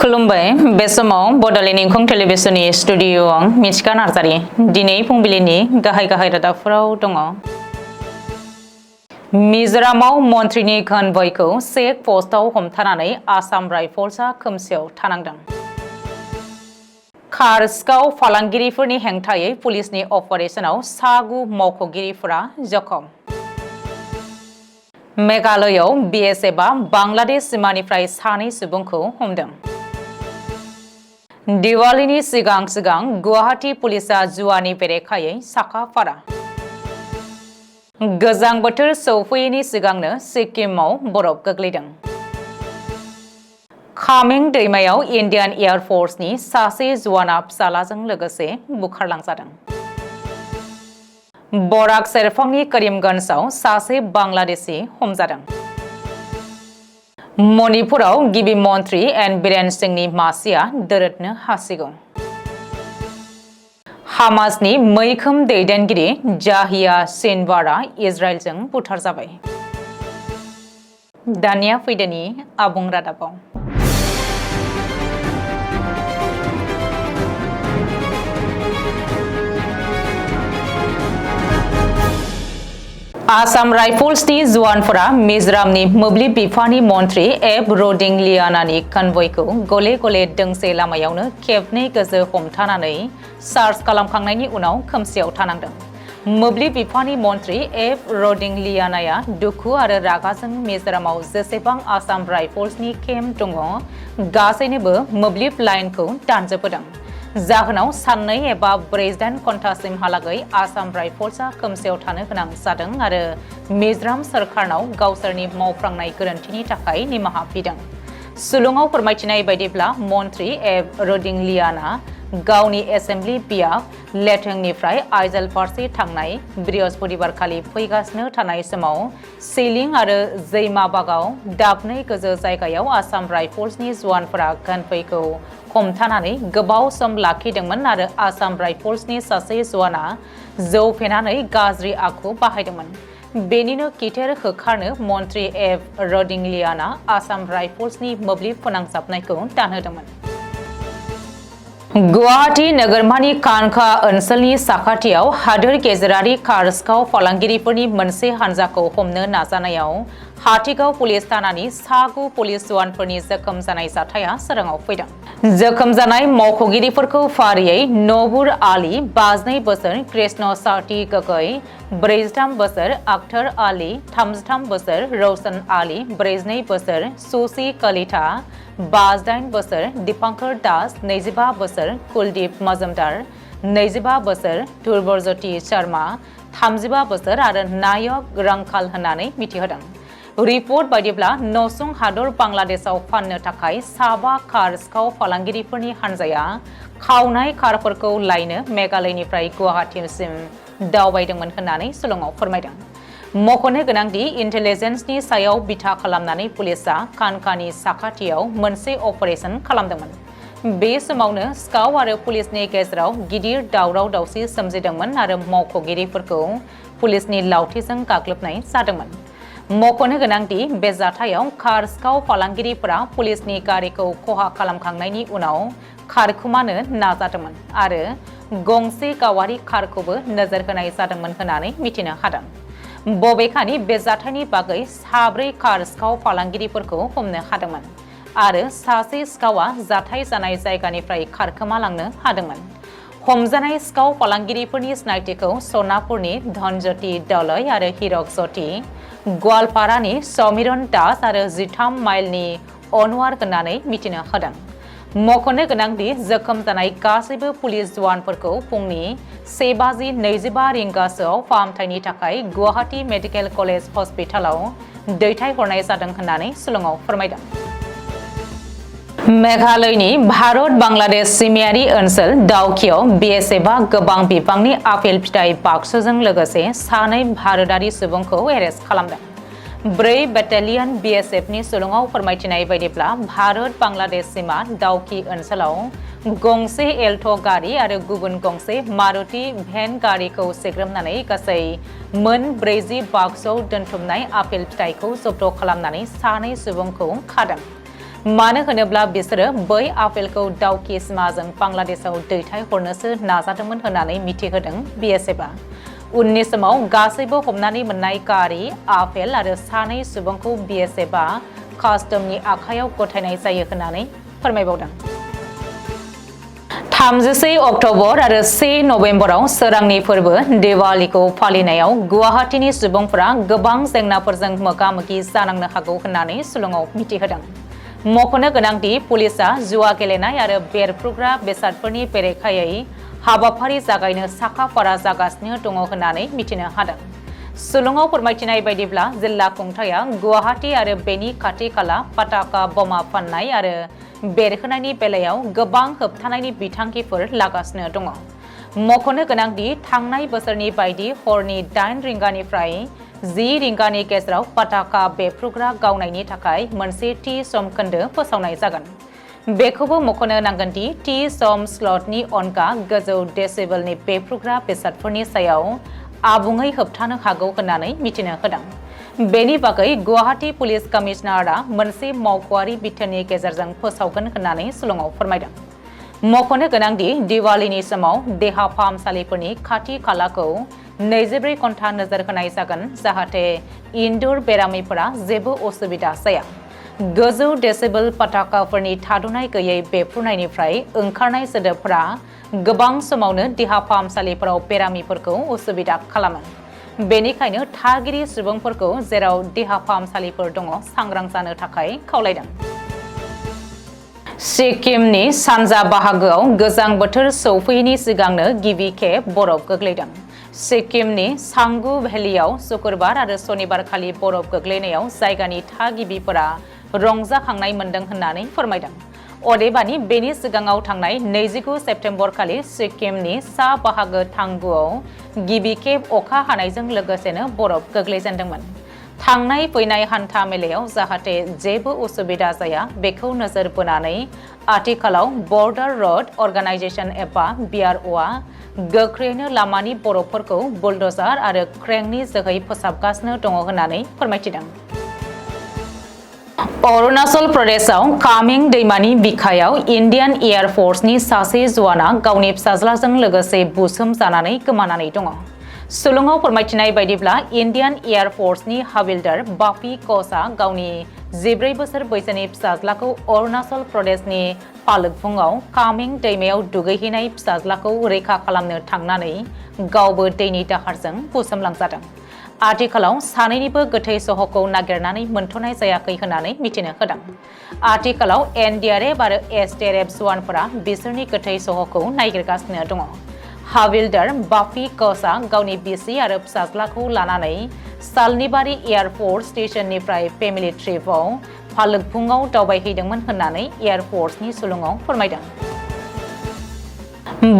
खुलुमबाय बे समाव बड'लेण्ड इंखं टेलिभिजननि स्टुडिअ आं मिथिका नार्जारि दिनै फुंबिलिनि गाहाय रादाबफोराव दङ। मिजोरामाव मन्थ्रिनि कनभयखौ चेक पस्टआव हमथानानै आसाम राइफल्सआ खोमसियाव थानांदों। कार सिखाव फालांगिरिफोरनि हेंथायै पुलिसनि अपारेशनाव सा9 मावख'गिरिफोरा जखम। मेघालयआव BSFआ बांलादेश सीमानिफ्राय 2 सुबुंखौ हमदों। दिवालीनि सिगां गुवाहाटी पुलिसआ जुवानि बेरेखायै साखा-फारा। गोजां बोथोर सौफैयैनि सिगांनो सिक्किमाव बरफ गोग्लैदों। खामिं दैमायाव इन्डियान एयार फर्सनि सासे जवाना फिसालाजों लोगोसे बुखारलांजादों। बराक सेरफांनि करीमगंजआव सासे बांलादेशी हमजादों। मणिपुराव गिबि मन्थ्रि एन बीरेन सिंहनि मासिया दोरोदनो हासिगौ। हामासनि मैखोम दैदेनगिरि जाहिया सिनवारआ इजराइलजों बुथारजाबाय। दानिया फैदोनि आबुं रादाबाव। आसाम राइफल्सनि जवानफोरा मिजोरामनि मोब्लिब बिफाननि मन्थ्रि एब र'दिंलियानानि कनभयखौ गले गले दोंसे लामायावनो खेबनै गोजो हमथानानै सार्च खालामखांनायनि उनाव खोमसियाव थानांदों। मोब्लिब बिफाननि मन्थ्रि एब र'दिंलियानाया दुखु आरो रागाजों मिजोरामाव जेसेबां आसाम राइफल्सनि केम्प दङ गासैनोबो मोब्लिब लाइनखौ दानजोबहोदों। जाहोनाव 2 एबा 48 घन्टासिमहालागै आसाम राइफल्सआ खोमसियाव थानो गोनां जादों आरो मिजोराम सोरखारनाव गावसोरनि मावफ्रांनाय गोरोन्थिनि थाखाय निमाहा बिदों। सुलुङाव फोरमायथिनाय बायदिब्ला मन्थ्रि एब र'दिंलियाना गावनि एसेम्बलि बियाब लेथोंनिफ्राय आइजल फारसे थांनाय बृहस्पतिबारखालि फैगासिनो थानाय समाव सिलिं आरो जैमाबागाव दाबनै गोजौ जायगायाव आसाम राइफल्सनि जवानफोरा कनभयखौ हमथानानै गोबाव सम लाखिदोंमोन आरो आसाम राइफल्सनि सासे जवाना जौ फेनानै गाज्रि आखु बाहायदोंमोन। बेनिनो खिथेर होखारनो मन्थ्रि एब र'दिंलियाना आसाम राइफल्सनि मोब्लिब फोनांजाबनायखौ दानहोदोंमोन। गुवाहाटी नोगोरमानि कानखा ओनसोलनि साखाथियाव हादोर गेजेरारि कार सिखाव फालांगिरिफोरनि मोनसे हान्जाखौ हमनो नाजानायाव हाथिगाव पुलिस थानानि सा9 पुलिस जवानफोरनि जोखोम जानाय जाथाया सोराङाव फैदों। जोखोम जानाय मावख'गिरिफोरखौ फारियै नबुर आली 52 बोसोर, कृष्ण साथी गगৈ 43 बोसोर, अख्तर आली 33 बोसोर, रौशन आली 42 बोसोर, सुसी कलिता 58 बोसोर, दीपांकर दास 25 बोसोर, कुलदीप मजुमदार 25 बोसोर, ध्रुवज्योति शर्मा 35 बोसोर आरो नायक रंखाल होननानै मिथिहोदों। रिपर्ट बायदिब्ला नसुं हादर बांलादेशआव फाननो थाखाय 7 कार सिखाव फालांगिरिफोरनि हान्जाया खावनाय कारफोरखौ लायनो मेघालयनिफ्राय गुवाहाटीसिम दावबायदोंमोन होननानै सुलुङाव फोरमायदों। मख'नो गोनांदि इन्टेलिजेन्सनि सायाव बिथा खालामनानै पुलिसआ कानखानि साखाथियाव मोनसे अपारेशन खालामदोंमोन। बे समावनो सिखाव आरो पुलिसनि गेजेराव गिदिर दावराव-दावसि सोमजिदोंमोन आरो मावख'गिरिफोरखौ पुलिसनि लावथिजों गाग्लोबनाय जादोंमोन। मख'नो गोनांदि बे जाथायाव कार सिखाव फालांगिरिफोरा पुलिसनि गारिखौ खहा खालामखांनायनि उनाव खारखुमानो नाजादोंमोन आरो गंसे गावारि कारखौबो नोजोर होनाय जादोंमोन होननानै मिथिनो हादों। बबेखानि बे जाथायनि बागै 4 कार सिखाव फालांगिरिफोरखौ हमनो हादोंमोन आरो सासे सिखावआ जाथाय जानाय जायगानिफ्राय खारखोमालांनो हादोंमोन। हमजानाय सिखाव फालांगिरिफोरनि सिनायथिखौ सनापुरनि धनज्योति दलय आरो हिरक ज्योति, गवालपारानि समिरन दास आरो 13 माइलनि अनवार होननानै मिथिनो होदों। मख'नो गोनांदि जोखोम जानाय गासैबो पुलिस जवानफोरखौ फुंनि 1:25 रिंगासोआव फाहामथायनि थाखाय गुवाहाटी मेडिकेल कलेज हस्पिटालाव दैथायहरनाय जादों होननानै सुलुङाव फोरमायदों। मेघालयनि भारत बांलादेश सिमायारि ओनसोल दाउखियाव BSFआ गोबां बिबांनि आपेल फिथाइ बाक्सुजों लोगोसे 2 भारतारि सुबुंखौ एरेस्ट खालामदों। 4 बेटालियन BSFनि सुलुङाव फोरमायथिनाय बायदिब्ला भारत बांलादेश सीमा दाउखि ओनसोलाव गंसे एल्ट' गारि आरो गुबुन गंसे मारुति भेन गारिखौ सेग्रोमनानै गासै मोन 40 बाक्सुआव दोनथुमनाय आपेल फिथाइखौ जब्द खालामनानै 2 सुबुंखौ खादों। मानो होनोब्ला बिसोरो बै आपेलखौ दावखि सिमाजों बांलादेशआव दैथायहरनोसो नाजादोंमोन होननानै मिथिहोदों BSFआ। उननि समाव गासैबो हमनानै मोननाय गारि, आपेल आरो सानै सुबुंखौ BSFआ कास्टमनि आखायाव गथायनाय जायो होननानै फोरमायबावदों। 31 अक्ट'बर आरो 1 नभेम्बराव सोरांनि फोरबो दिवालीखौ फालिनायाव गुवाहाटीनि सुबुंफोरा गोबां जेंनाफोरजों मोगा-मोगि जानांनो हागौ होननानै सुलुङाव मिथिहोदों। मख'नो गोनांदि पुलिसआ जुवा गेलेनाय आरो बेरफ्रुग्रा बेसादफोरनि बेरेखायै हाबाफारि जागायनो साखा-फारा जागासिनो दङ होननानै मिथिनो हादों। सुलुङाव फोरमायथिनाय बायदिब्ला जिल्ला खुंथाया गुवाहाटी आरो बेनि खाथि-खाला पाटाका बमा फाननाय आरो बेरहोनायनि बेलायाव गोबां होबथानायनि बिथांखिफोर लागासिनो दङ। मख'नो गोनांदि थांनाय बोसोरनि बायदि हरनि 8 रिंगानिफ्राय 10 रिंगानि गेजेराव पाटाका बेफ्रुग्रा गावनायनि थाखाय मोनसे थि सम खोन्दो फोसावनाय जागोन। बेखौबो मख'नो नांगोनदि थि सम स्लटनि अनगा गोजौ डेसिबेलनि बेफ्रुग्रा बेसादफोरनि सायाव आबुङै होबथानो हागौ होननानै मिथिनो होदों। बेनि बागै गुवाहाटी पुलिस कमिशनारआ मोनसे मावख'आरि बिथोननि गेजेरजों फोसावगोन होननानै सुलुङाव फोरमायदों। मख'नो गोनांदि दिवालीनि समाव देहा फाहामसालिफोरनि खाथि-खालाखौ 24 घन्टा नोजोर होनाय जागोन जाहाथे इनडोर बेरामिफोरा जेबो असुबिदा जाया। गोजौ डेसिबेल पाटाकाफोरनि थाद'नाय गैयै बेफ्रुनायनिफ्राय ओंखारनाय सोदोबफोरा गोबां समावनो देहा फाहामसालिफोराव बेरामिफोरखौ असुबिदा खालामो। बेनिखायनो थागिरि सुबुंफोरखौ जेराव देहा फाहामसालिफोर दङ सांग्रां जानो थाखाय खावलायदों। सिक्किमनि सानजा बाहागोआव गोजां बोथोर सौफैयैनि सिगांनो गिबि खेब बरफ गोग्लैदों। सिक्किमनि सांगु भेलियाव शुक्रबार आरो सनिबारखालि बरफ गोग्लैनायाव जायगानि थागिबिफोरा रंजाखांनाय मोन्दों होननानै फोरमायदों। अदेबानि बेनि सिगाङाव थांनाय 29 सेप्तेम्बर खालि सिक्किमनि सा बाहागो थांगुआव गिबि खेब अखा हानायजों लोगोसेनो बरफ गोग्लैजेनदोंमोन। थांनाय फैनाय हान्था मेलायाव जाहाथे जेबो उसुबिदा जाया बेखौ नोजोर बोनानै आथिखालाव बर्डार रोड अर्गानाइजेशन एबा BROआ गोख्रैनो लामानि बरफफोरखौ बुलडोजार आरो क्रेननि जोहै फोसाबगासिनो दङ होननानै फोरमायथिदों। अरुणाचल प्रदेशआव कामिं दैमानि बिखायाव इन्डियान एयार फर्सनि सासे जवाना गावनि फिसाज्लाजों लोगोसे बुसोम जानानै गोमानानै दङ। सुलुङाव फोरमायथिनाय बायदिब्ला इन्डियान एयार फर्सनि हाविलदार बापी क'सआ गावनि 14 बोसोर बैसोनि फिसाज्लाखौ अरुणाचल प्रदेशनि फालुकफुंआव कामिं दैमायाव दुगैहैनाय फिसाज्लाखौ रैखा खालामनो थांनानै गावबो दैनि दाहारजों बुसोमलांजादों। आथिखालाव सानैनिबो गोथै सहखौ नागिरनानै मोनथ'नाय जायाखै होननानै मिथिनो होदों। आथिखालाव NDRF आरो SDRF जवानफोरा बिसोरनि गोथै सहखौ नागिरगासिनो दङ। हाविलदार बापी क'सआ गावनि बिसि आरो फिसाज्लाखौ लानानै सालनिबारि एयारफोर्स स्टेशननिफ्राय फेमिलि ट्रिपआव फालुकफुंआव दावबायहैदोंमोन होननानै एयारफोर्सनि सुलुङाव फोरमायदों।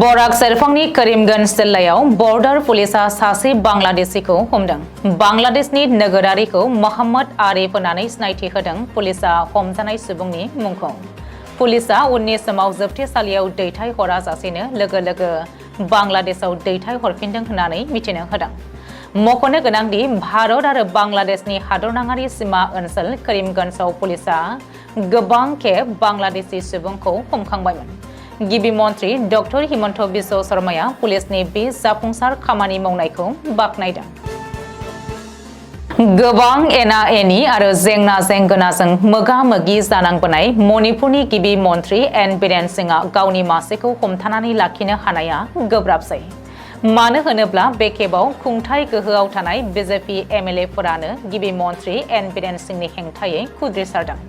बराक सेरफांनि करीमगंज जिल्लायाव बर्डार पुलिसआ सासे बांलादेशीखौ हमदों। बांलादेशनि नोगोरारिखौ मोहम्मद आरिफ होननानै सिनायथि होदों पुलिसआ हमजानाय सुबुंनि मुंखौ। पुलिसआ उननि समाव जोबथेसालियाव दैथायहराजासेनो लोगो लोगो बांलादेशआव दैथायहरफिनदों होननानै मिथिनो होदों। मख'नो गोनांदि भारत आरो बांलादेशनि हादरनाङारि सीमा ओनसोल करीमगंजआव पुलिसआ गोबां खेब बांलादेशी सुबुंखौ हमखांबायमोन। गिबि मन्त्रि डक्टर हिमन्त बिश्व शर्माया पुलिसनि बे जाफुंसार खामानि मावनायखौ बाख्नायदों। गोबां एना-एनि आरो जेंना-जेंगोनाजों मोगा-मोगि जानांबोनाय मणिपुरनि गिबि मन्त्रि एन बीरेन सिंहआ गावनि मासिखौ हमथानानै लाखिनो हानाया गोब्राबसै। मानो होनोब्ला बे खेबाव खुंथाय गोहोआव थानाय BJP MLA-फोरानो गिबि मन्त्रि एन बीरेन सिंहनि हेंथायै खुद्रिसारदों।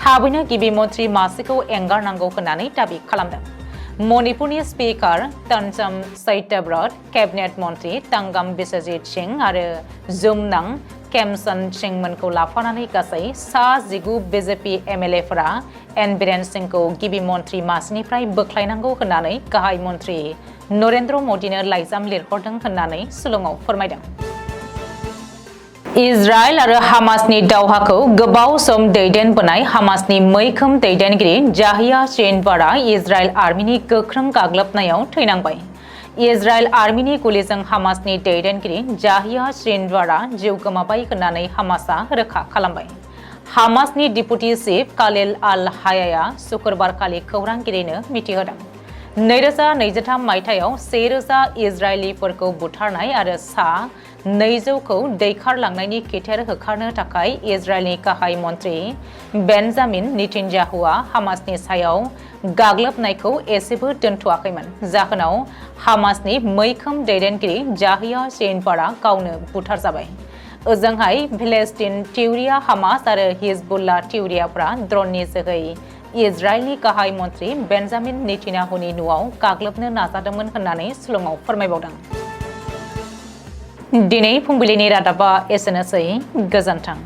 थाबैनो गिबि मन्त्रि मासिखौ एंगारनांगौ होननानै दाबि खालामदों। मणिपुरनि स्पिकार तनचम सैत्यव्रत, केबिनेट मन्त्रि तंगम बिश्वजीत सिंह आरो जुमनां खेमचंद सिंहमोनखौ लाफानानै गासै सा-19 BJP MLA-फोरा एन बीरेन सिंहखौ गिबि मन्त्रि मासिनिफ्राय बोख्लायनांगौ होननानै गाहाय मन्त्रि नरेन्द्र मदिनो लाइजाम लिरहरदों होननानै सुलुङाव फोरमायदों। इजराइल आरो हामासनि दावहाखौ गोबाव सम दैदेनबोनाय हामासनि मैखोम दैदेनगिरि याहिया सिनवारआ इजराइल आर्मिनि गोख्रों गाग्लोबनायाव थैनांबाय। इजराइल आर्मिनि गुलिजों हामासनि दैदेनगिरि याहिया सिनवारआ जिउ गोमाबाय होननानै हामासआ रोखा खालामबाय। हामासनि डिपुटि चिफ कालिल आल हायाया शुक्रबारखालि खौरांगिरिनो मिथिहोदों। 2023 मायथाइयाव 1000 इजराइलिफोरखौ बुथारनाय आरो सा 200खौ दैखारलांनायनि खिथेर होखारनो थाखाय इजराइलनि गाहाय मन्थ्रि बेन्जामिन नेतान्याहुआ हामासनि सायाव गाग्लोबनायखौ एसेबो दोनथ'वाखैमोन। जाहोनाव हामासनि मैखोम दैदेनगिरि याहिया सिनवारआ गावनो बुथारजाबाय। ओजोंहाय फेलेस्तीन थिउरिया हामास आरो हिजबुल्लाह थिउरियाफ्रा ड्रननि जोहै इजराइलनि गाहाय मन्थ्रि बेन्जामिन नेतान्याहुनि न'आव गाग्लोबनो नाजादोंमोन होननानै सुलुङाव फोरमायबावदों। दिनै फुंबिलिनि रादाबा एसेनोसै। गोजोन्थों।